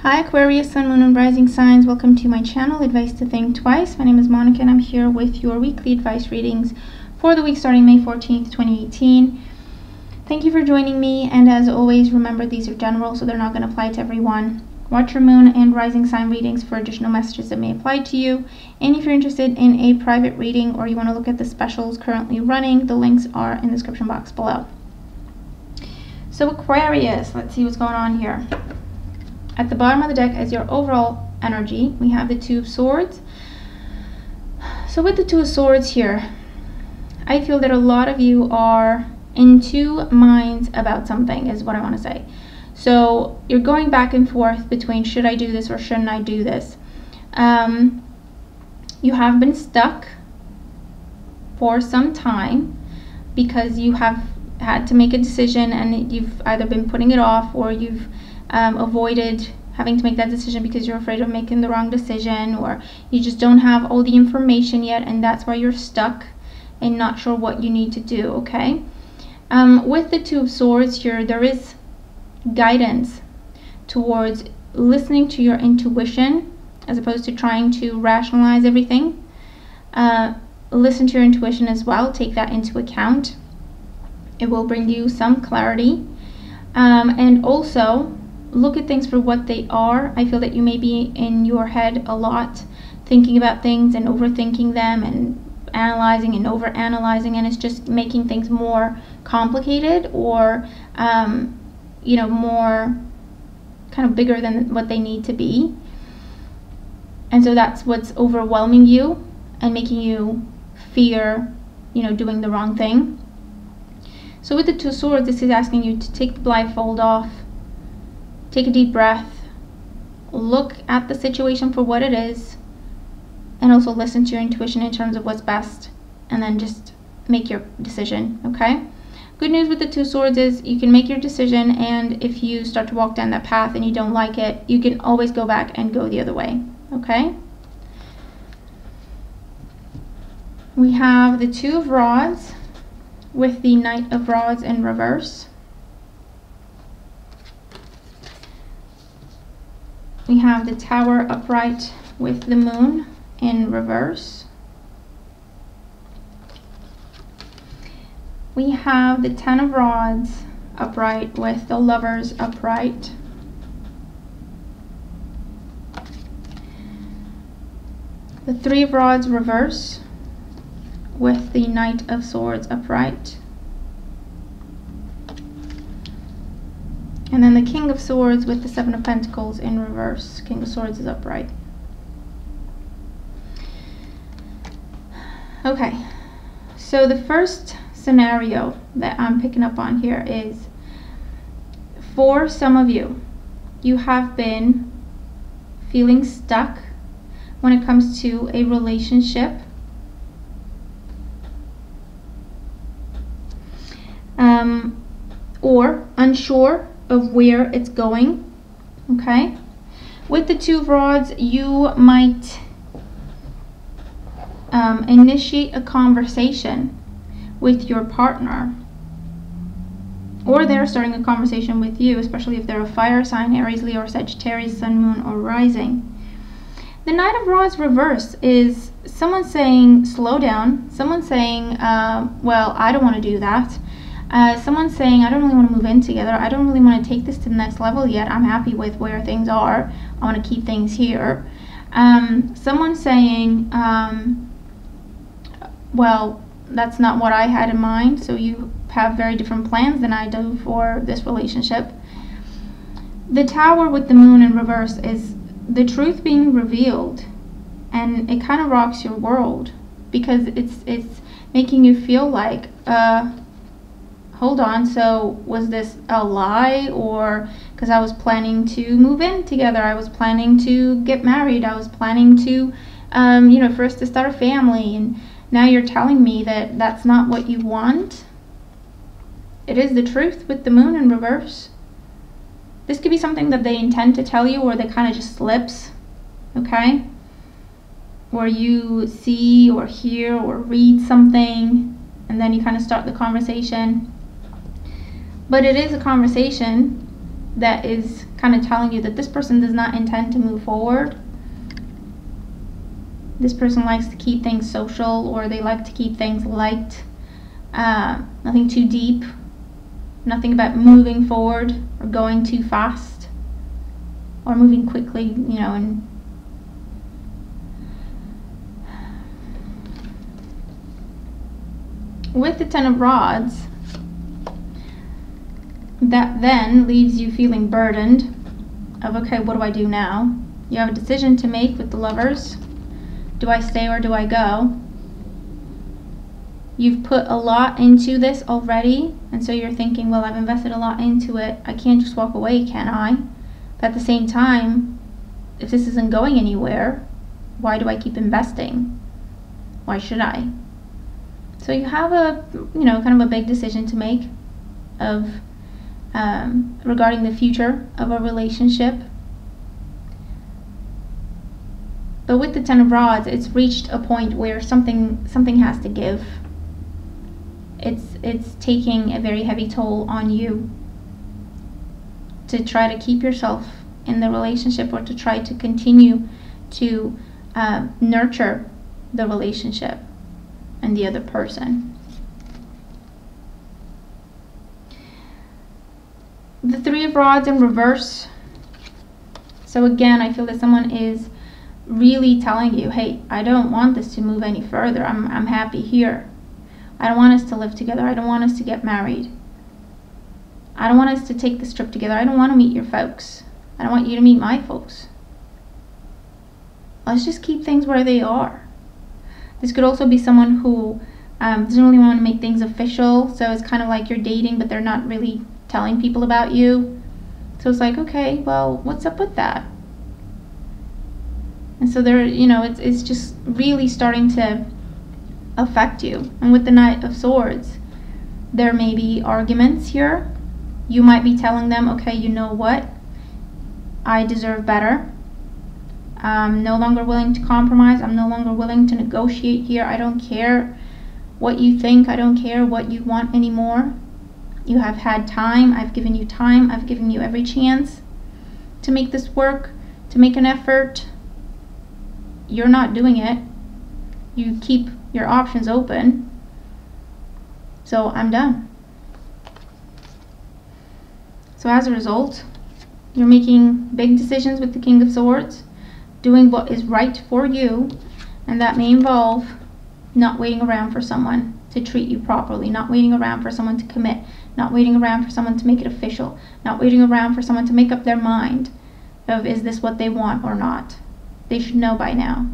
Hi Aquarius, Sun, Moon, and Rising signs. Welcome to my channel, Advice to Think Twice. My name is Monica and I'm here with your weekly advice readings for the week starting May 14th, 2018. Thank you for joining me, and as always, remember these are general, so they're not going to apply to everyone. Watch your Moon and Rising sign readings for additional messages that may apply to you. And if you're interested in a private reading or you want to look at the specials currently running, the links are in the description box below. So Aquarius, let's see what's going on here. At the bottom of the deck as your overall energy, we have the Two of Swords. So with the Two of Swords here, I feel that a lot of you are in two minds about something, is what I want to say. So you're going back and forth between should I do this or shouldn't I do this. You have been stuck for some time because you have had to make a decision and you've either been putting it off or you've avoided having to make that decision because you're afraid of making the wrong decision, or you just don't have all the information yet, and that's why you're stuck and not sure what you need to do. Okay, with the Two of Swords here, there is guidance towards listening to your intuition as opposed to trying to rationalize everything. Listen to your intuition as well, take that into account. It will bring you some clarity, and also look at things for what they are. I feel that you may be in your head a lot, thinking about things and overthinking them and analyzing and overanalyzing, and it's just making things more complicated or you know, more kind of bigger than what they need to be. And so that's what's overwhelming you and making you fear, you know, doing the wrong thing. So with the Two of Swords, this is asking you to take the blindfold off, take a deep breath, look at the situation for what it is, and also listen to your intuition in terms of what's best, and then just make your decision. Okay? Good news with the Two of Swords is you can make your decision, and if you start to walk down that path and you don't like it, you can always go back and go the other way. Okay? We have the Two of Rods with the Knight of Rods in reverse. We have the Tower upright with the Moon in reverse. We have the Ten of Rods upright with the Lovers upright. The Three of Rods reverse with the Knight of Swords upright. And then the King of Swords with the Seven of Pentacles in reverse. King of Swords is upright. Okay, so the first scenario that I'm picking up on here is, for some of you, you have been feeling stuck when it comes to a relationship. Or unsure of where it's going. Okay, with the Two of Rods, you might initiate a conversation with your partner, or they're starting a conversation with you, especially if they're a fire sign, Aries, Leo, or Sagittarius, Sun, Moon, or Rising. The Knight of Rods reverse is someone saying slow down, someone saying well, I don't want to do that. Someone saying, I don't really want to move in together. I don't really want to take this to the next level yet. I'm happy with where things are. I want to keep things here. Someone saying, well, that's not what I had in mind. So you have very different plans than I do for this relationship. The Tower with the Moon in reverse is the truth being revealed. And it kind of rocks your world because it's making you feel like, hold on, so was this a lie? Or because I was planning to move in together, I was planning to get married, I was planning to you know, for us to start a family, and now you're telling me that that's not what you want. It is the truth with the Moon in reverse. This could be something that they intend to tell you, or that kind of just slips. Okay, or you see or hear or read something and then you kind of start the conversation. But it is a conversation that is kind of telling you that this person does not intend to move forward. This person likes to keep things social, or they like to keep things light, nothing too deep, nothing about moving forward or going too fast or moving quickly, you know. And with the Ten of Rods, that then leaves you feeling burdened of, okay, what do I do now? You have a decision to make with the Lovers. Do I stay or do I go? You've put a lot into this already, and so you're thinking, well, I've invested a lot into it. I can't just walk away, can I? But at the same time, if this isn't going anywhere, why do I keep investing? Why should I? So you have a, you know, kind of a big decision to make of regarding the future of a relationship. But with the Ten of Rods, it's reached a point where something has to give. It's taking a very heavy toll on you to try to keep yourself in the relationship, or to try to continue to nurture the relationship and the other person. The Three of Rods in reverse. So again, I feel that someone is really telling you, hey, I don't want this to move any further. I'm happy here. I don't want us to live together. I don't want us to get married. I don't want us to take this trip together. I don't want to meet your folks. I don't want you to meet my folks. Let's just keep things where they are. This could also be someone who doesn't really want to make things official. So it's kind of like you're dating, but they're not really telling people about you. So it's like, okay, well, what's up with that? And so there, you know, it's just really starting to affect you. And with the Knight of Swords, there may be arguments here. You might be telling them, okay, you know what? I deserve better. I'm no longer willing to compromise. I'm no longer willing to negotiate here. I don't care what you think. I don't care what you want anymore. You have had time. I've given you time. I've given you every chance to make this work, to make an effort. You're not doing it. You keep your options open. So I'm done. So as a result, you're making big decisions with the King of Swords, doing what is right for you, and that may involve not waiting around for someone to treat you properly, not waiting around for someone to commit, not waiting around for someone to make it official, not waiting around for someone to make up their mind of, is this what they want or not? They should know by now.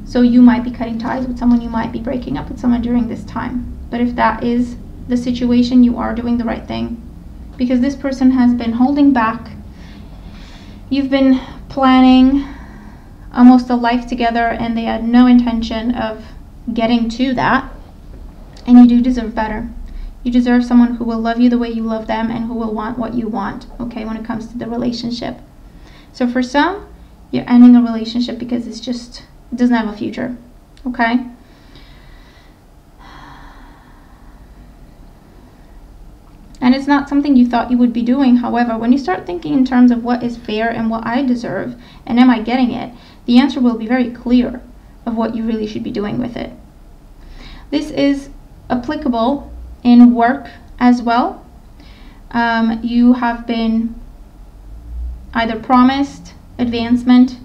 So you might be cutting ties with someone, you might be breaking up with someone during this time. But if that is the situation, you are doing the right thing, because this person has been holding back. You've been planning almost a life together, and they had no intention of getting to that. And you do deserve better. You deserve someone who will love you the way you love them, and who will want what you want, okay, when it comes to the relationship. So for some, you're ending a relationship because it doesn't have a future, okay? And it's not something you thought you would be doing. However, when you start thinking in terms of what is fair and what I deserve, and am I getting it, the answer will be very clear of what you really should be doing with it. This is applicable in work as well. You have been either promised advancement,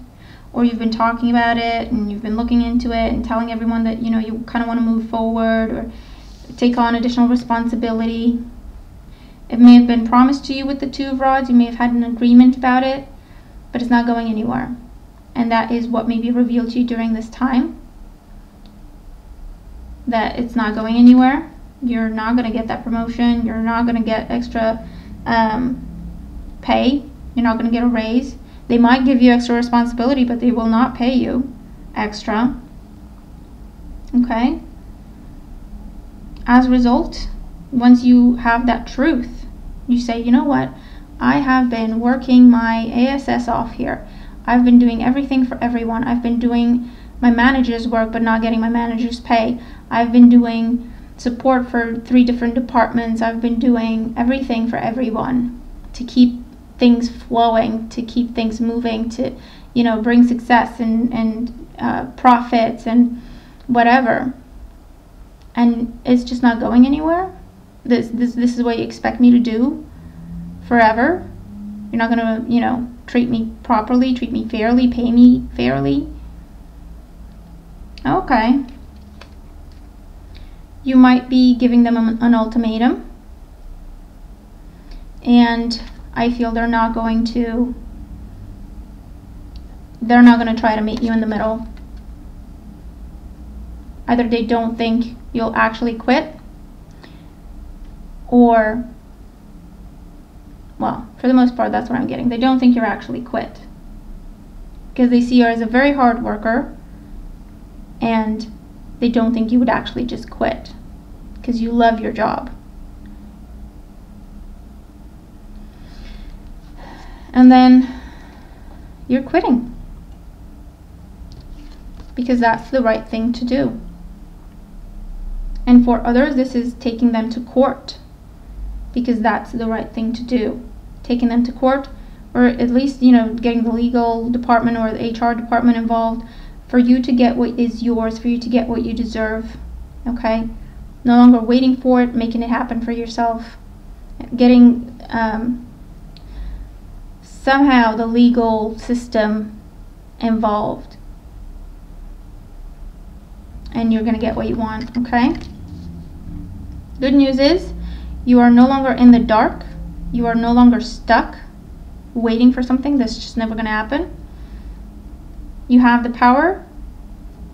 or you've been talking about it and you've been looking into it and telling everyone that, you know, you kind of want to move forward or take on additional responsibility. It may have been promised to you with the Two of Rods. You may have had an agreement about it, but it's not going anywhere. And that is what may be revealed to you during this time, that it's not going anywhere. You're not going to get that promotion. You're not going to get extra pay. You're not going to get a raise. They might give you extra responsibility, but they will not pay you extra. Okay? As a result, once you have that truth, you say, you know what? I have been working my ASS off here. I've been doing everything for everyone. I've been doing my manager's work, but not getting my manager's pay. I've been doing support for 3 different departments. I've been doing everything for everyone to keep things flowing, to keep things moving, to, you know, bring success and profits and whatever. And it's just not going anywhere. This is what you expect me to do forever? You're not gonna, you know, treat me properly, treat me fairly, pay me fairly? Okay. You might be giving them an ultimatum, and I feel they're not going to try to meet you in the middle. Either they don't think you'll actually quit, or, well, for the most part, that's what I'm getting. They don't think you're actually quit, because they see you as a very hard worker, and they don't think you would actually just quit, because you love your job. And then you're quitting, because that's the right thing to do. And for others, this is taking them to court, because that's the right thing to do. Taking them to court, or at least, you know, getting the legal department or the HR department involved for you to get what is yours, for you to get what you deserve. Okay? No longer waiting for it, making it happen for yourself. Getting somehow the legal system involved. And you're going to get what you want. Okay? Good news is, you are no longer in the dark. You are no longer stuck waiting for something that's just never going to happen. You have the power.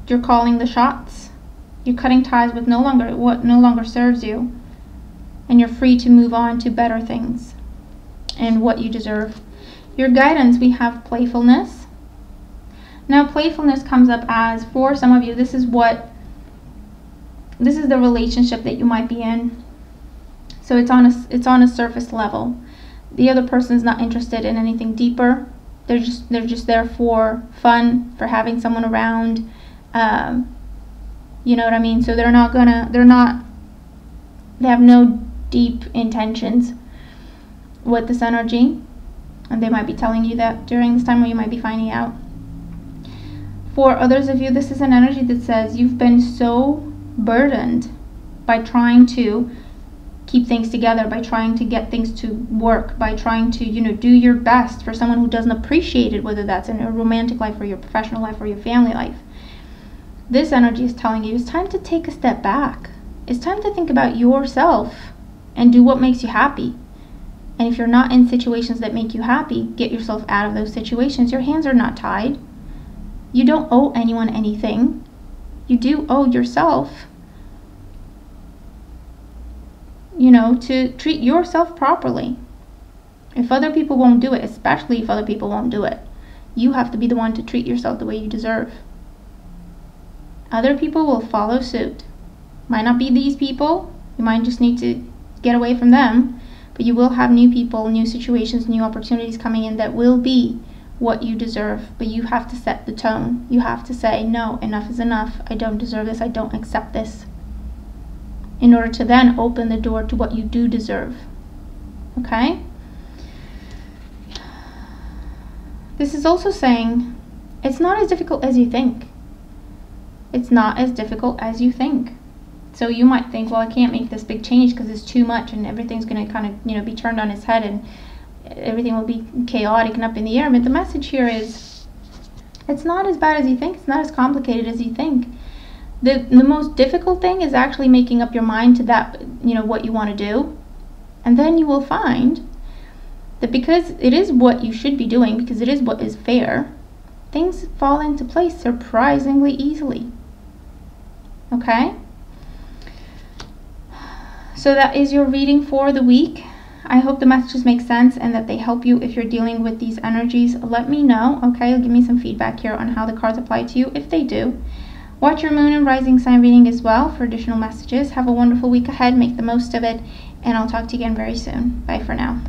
You're calling the shots. You're cutting ties with what no longer serves you. And you're free to move on to better things and what you deserve. Your guidance, we have playfulness. Now, playfulness comes up as, for some of you, this is the relationship that you might be in. So it's on a surface level. The other person's not interested in anything deeper. They're just there for fun, for having someone around. You know what I mean? So they have no deep intentions with this energy, and they might be telling you that during this time, or you might be finding out. For others of you, this is an energy that says you've been so burdened by trying to keep things together, by trying to get things to work, by trying to, you know, do your best for someone who doesn't appreciate it, whether that's in a romantic life or your professional life or your family life. This energy is telling you it's time to take a step back. It's time to think about yourself and do what makes you happy. And if you're not in situations that make you happy, get yourself out of those situations. Your hands are not tied. You don't owe anyone anything. You do owe yourself, you know, to treat yourself properly. If other people won't do it, especially if other people won't do it, you have to be the one to treat yourself the way you deserve. Other people will follow suit. Might not be these people. You might just need to get away from them. But you will have new people, new situations, new opportunities coming in that will be what you deserve. But you have to set the tone. You have to say, no, enough is enough. I don't deserve this. I don't accept this. In order to then open the door to what you do deserve. Okay? This is also saying it's not as difficult as you think. It's not as difficult as you think. So you might think, well, I can't make this big change because it's too much and everything's going to kind of, you know, be turned on its head and everything will be chaotic and up in the air. But the message here is it's not as bad as you think. It's not as complicated as you think. The most difficult thing is actually making up your mind to that, you know, what you want to do. And then you will find that because it is what you should be doing, because it is what is fair, things fall into place surprisingly easily. Okay? So that is your reading for the week. I hope the messages make sense and that they help you if you're dealing with these energies. Let me know, okay? Give me some feedback here on how the cards apply to you, if they do. Watch your moon and rising sign reading as well for additional messages. Have a wonderful week ahead. Make the most of it. And I'll talk to you again very soon. Bye for now.